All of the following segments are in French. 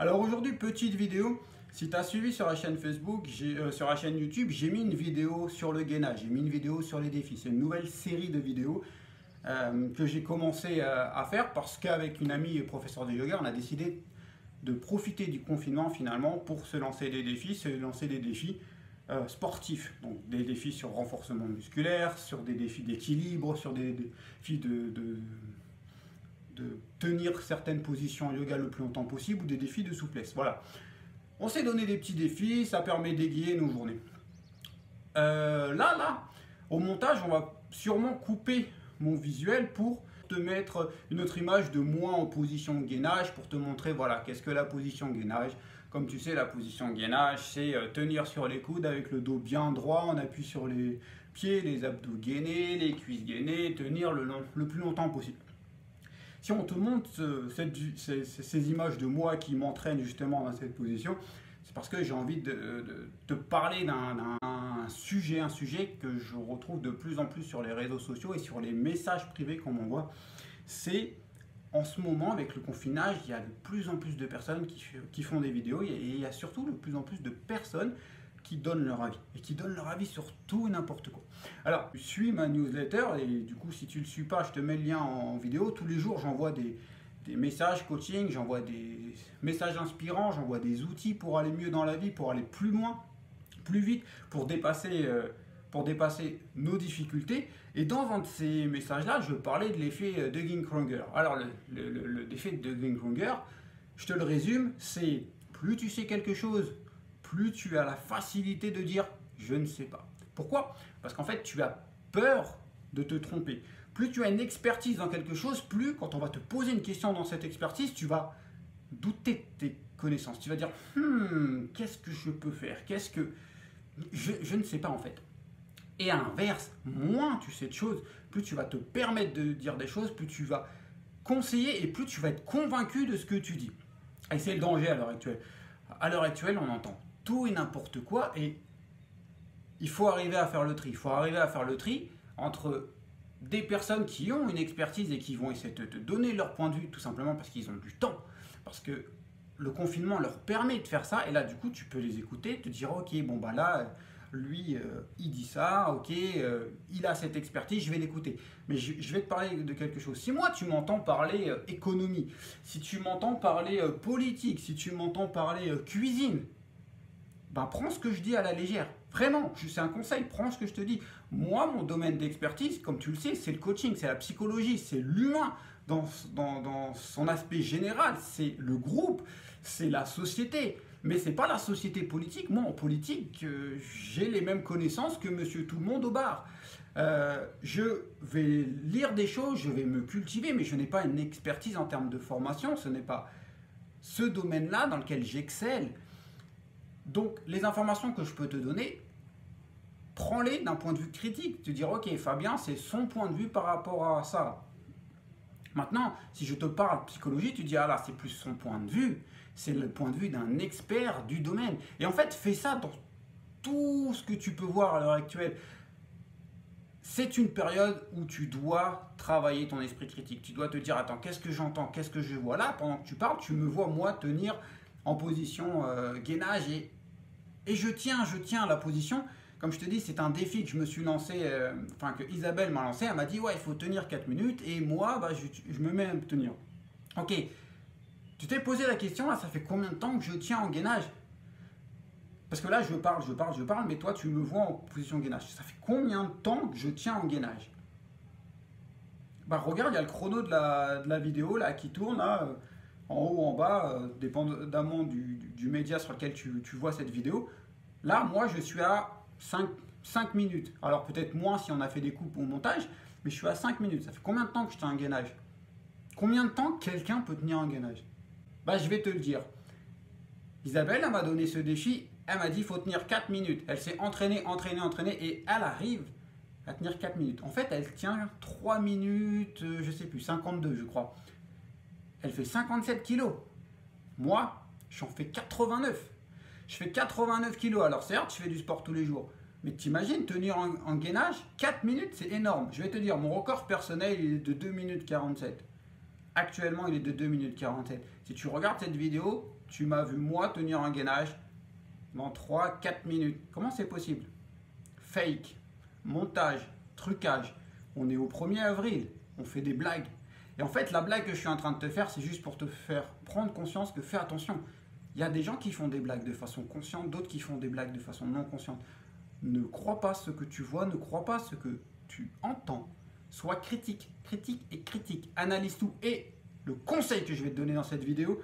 Alors aujourd'hui, petite vidéo. Si tu as suivi sur la chaîne Facebook, sur la chaîne YouTube, j'ai mis une vidéo sur le gainage, j'ai mis une vidéo sur les défis. C'est une nouvelle série de vidéos que j'ai commencé à faire parce qu'avec une amie professeure de yoga, on a décidé de profiter du confinement finalement pour se lancer des défis sportifs. Donc des défis sur renforcement musculaire, sur des défis d'équilibre, sur des défis de tenir certaines positions yoga le plus longtemps possible ou des défis de souplesse. Voilà. On s'est donné des petits défis, ça permet d'égayer nos journées. Au montage, on va sûrement couper mon visuel pour te mettre une autre image de moi en position gainage pour te montrer, voilà, qu'est-ce que la position gainage. Comme tu sais, la position gainage, c'est tenir sur les coudes avec le dos bien droit, on appuie sur les pieds, les abdos gainés, les cuisses gainées, tenir le plus longtemps possible. Si on te montre ces images de moi qui m'entraînent justement dans cette position, c'est parce que j'ai envie de te parler d'un sujet que je retrouve de plus en plus sur les réseaux sociaux et sur les messages privés qu'on m'envoie. C'est en ce moment, avec le confinage, il y a de plus en plus de personnes qui font des vidéos et il y a surtout de plus en plus de personnes qui donnent leur avis et qui donnent leur avis sur tout et n'importe quoi. Alors, suis ma newsletter et du coup, si tu ne le suis pas, je te mets le lien en vidéo. Tous les jours, j'envoie des messages coaching, j'envoie des messages inspirants, j'envoie des outils pour aller mieux dans la vie, pour aller plus loin, plus vite, pour dépasser nos difficultés. Et dans un de ces messages-là, je parlais de l'effet Dunning-Kruger. Alors, l'effet de Dunning-Kruger, je te le résume, c'est plus tu sais quelque chose, plus tu as la facilité de dire « je ne sais pas ». Pourquoi? Parce qu'en fait, tu as peur de te tromper. Plus tu as une expertise dans quelque chose, plus quand on va te poser une question dans cette expertise, tu vas douter de tes connaissances. Tu vas dire « qu'est-ce que je peux faire? Qu'est-ce que… je ne sais pas en fait ». Et à l'inverse, moins tu sais de choses, plus tu vas te permettre de dire des choses, plus tu vas conseiller et plus tu vas être convaincu de ce que tu dis. Et c'est le danger à l'heure actuelle. À l'heure actuelle, on entend tout et n'importe quoi et il faut arriver à faire le tri. Il faut arriver à faire le tri entre des personnes qui ont une expertise et qui vont essayer de te donner leur point de vue tout simplement parce qu'ils ont du temps. Parce que le confinement leur permet de faire ça et là du coup tu peux les écouter, te dire ok bon bah là lui il dit ça, ok il a cette expertise, je vais l'écouter. Mais je vais te parler de quelque chose. Si moi tu m'entends parler économie, si tu m'entends parler politique, si tu m'entends parler cuisine, ben prends ce que je dis à la légère. Vraiment, c'est un conseil, prends ce que je te dis. Moi, mon domaine d'expertise, comme tu le sais, c'est le coaching, c'est la psychologie, c'est l'humain dans son aspect général, c'est le groupe, c'est la société. Mais ce n'est pas la société politique. Moi, en politique, j'ai les mêmes connaissances que monsieur tout le monde au bar. Je vais lire des choses, je vais me cultiver, mais je n'ai pas une expertise en termes de formation. Ce n'est pas ce domaine-là dans lequel j'excelle. Donc, les informations que je peux te donner, prends-les d'un point de vue critique. Te dire, ok, Fabien, c'est son point de vue par rapport à ça. Maintenant, si je te parle psychologie, tu dis, ah là, c'est plus son point de vue. C'est le point de vue d'un expert du domaine. Et en fait, fais ça dans tout ce que tu peux voir à l'heure actuelle. C'est une période où tu dois travailler ton esprit critique. Tu dois te dire, attends, qu'est-ce que j'entends, qu'est-ce que je vois là? Pendant que tu parles, tu me vois, moi, tenir en position gainage et je tiens à la position. Comme je te dis, c'est un défi que je me suis lancé, que Isabelle m'a lancé. Elle m'a dit, ouais, il faut tenir 4 minutes. Et moi, bah, je me mets à me tenir. Ok, tu t'es posé la question, là, ça fait combien de temps que je tiens en gainage? Parce que là, je parle, mais toi, tu me vois en position gainage. Ça fait combien de temps que je tiens en gainage? Bah, regarde, il y a le chrono de la vidéo là, qui tourne, là, en haut, en bas, dépendamment du média sur lequel tu vois cette vidéo. Là, moi, je suis à 5 minutes. Alors, peut-être moins si on a fait des coupes au montage, mais je suis à 5 minutes. Ça fait combien de temps que je tiens un gainage? Combien de temps quelqu'un peut tenir un gainage? Bah, je vais te le dire. Isabelle, elle m'a donné ce défi. Elle m'a dit, il faut tenir 4 minutes. Elle s'est entraînée et elle arrive à tenir 4 minutes. En fait, elle tient 3 minutes, je sais plus, 52, je crois. Elle fait 57 kilos. Moi, j'en fais 89. Je fais 89 kilos. Alors certes, je fais du sport tous les jours. Mais t'imagines, tenir en gainage, 4 minutes, c'est énorme. Je vais te dire, mon record personnel est de 2 minutes 47. Actuellement, il est de 2 minutes 47. Si tu regardes cette vidéo, tu m'as vu moi tenir un gainage dans 3-4 minutes. Comment c'est possible? Fake, montage, trucage. On est au 1er avril, on fait des blagues. Et en fait, la blague que je suis en train de te faire, c'est juste pour te faire prendre conscience que fais attention. Il y a des gens qui font des blagues de façon consciente, d'autres qui font des blagues de façon non consciente. Ne crois pas ce que tu vois, ne crois pas ce que tu entends. Sois critique, critique et critique. Analyse tout. Et le conseil que je vais te donner dans cette vidéo,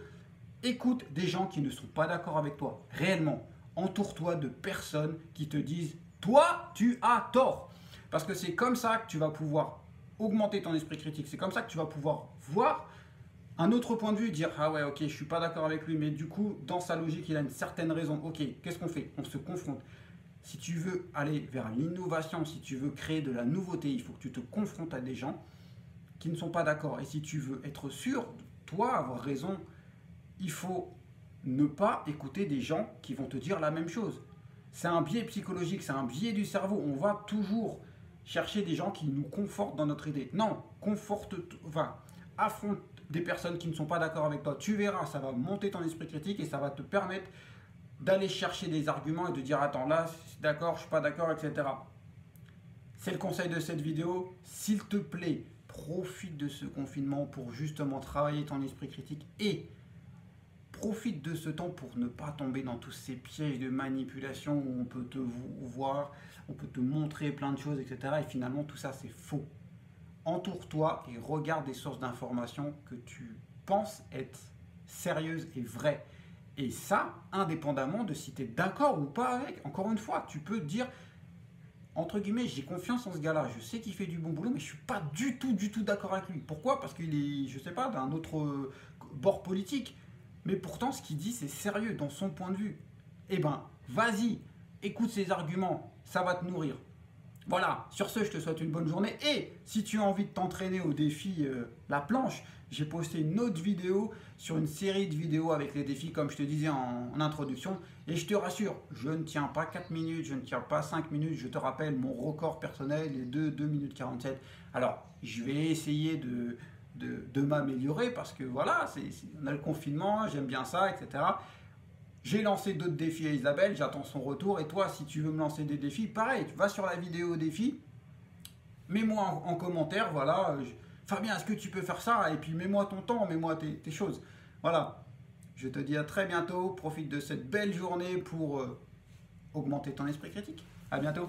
écoute des gens qui ne sont pas d'accord avec toi. Réellement, entoure-toi de personnes qui te disent « Toi, tu as tort ». Parce que c'est comme ça que tu vas pouvoir augmenter ton esprit critique. C'est comme ça que tu vas pouvoir voir un autre point de vue, dire « Ah ouais, ok, je ne suis pas d'accord avec lui, mais du coup, dans sa logique, il a une certaine raison. Ok, qu'est-ce qu'on fait? On se confronte. » Si tu veux aller vers l'innovation, si tu veux créer de la nouveauté, il faut que tu te confrontes à des gens qui ne sont pas d'accord. Et si tu veux être sûr, toi, avoir raison, il faut ne pas écouter des gens qui vont te dire la même chose. C'est un biais psychologique, c'est un biais du cerveau. On va toujours chercher des gens qui nous confortent dans notre idée. Non, affronte des personnes qui ne sont pas d'accord avec toi. Tu verras, ça va monter ton esprit critique et ça va te permettre d'aller chercher des arguments et de dire attends là, d'accord, je suis pas d'accord, etc. C'est le conseil de cette vidéo. S'il te plaît, profite de ce confinement pour justement travailler ton esprit critique et profite de ce temps pour ne pas tomber dans tous ces pièges de manipulation où on peut te voir, on peut te montrer plein de choses, etc. Et finalement, tout ça, c'est faux. Entoure-toi et regarde des sources d'informations que tu penses être sérieuses et vraies. Et ça, indépendamment de si tu es d'accord ou pas avec. Encore une fois, tu peux dire, entre guillemets, j'ai confiance en ce gars-là. Je sais qu'il fait du bon boulot, mais je ne suis pas du tout d'accord avec lui. Pourquoi? Parce qu'il est, je ne sais pas, d'un autre bord politique. Mais pourtant, ce qu'il dit, c'est sérieux dans son point de vue. Eh ben, vas-y, écoute ses arguments, ça va te nourrir. Voilà, sur ce, je te souhaite une bonne journée. Et si tu as envie de t'entraîner au défi La Planche, j'ai posté une autre vidéo sur une série de vidéos avec les défis, comme je te disais en introduction. Et je te rassure, je ne tiens pas 4 minutes, je ne tiens pas 5 minutes. Je te rappelle, mon record personnel est de 2 minutes 47. Alors, je vais essayer de m'améliorer parce que voilà, on a le confinement, j'aime bien ça, etc. J'ai lancé d'autres défis à Isabelle, j'attends son retour. Et toi, si tu veux me lancer des défis, pareil, tu vas sur la vidéo défi, mets-moi en commentaire, voilà, Fabien, est-ce que tu peux faire ça? Et puis mets-moi ton temps, mets-moi tes choses. Voilà, je te dis à très bientôt, profite de cette belle journée pour augmenter ton esprit critique. À bientôt.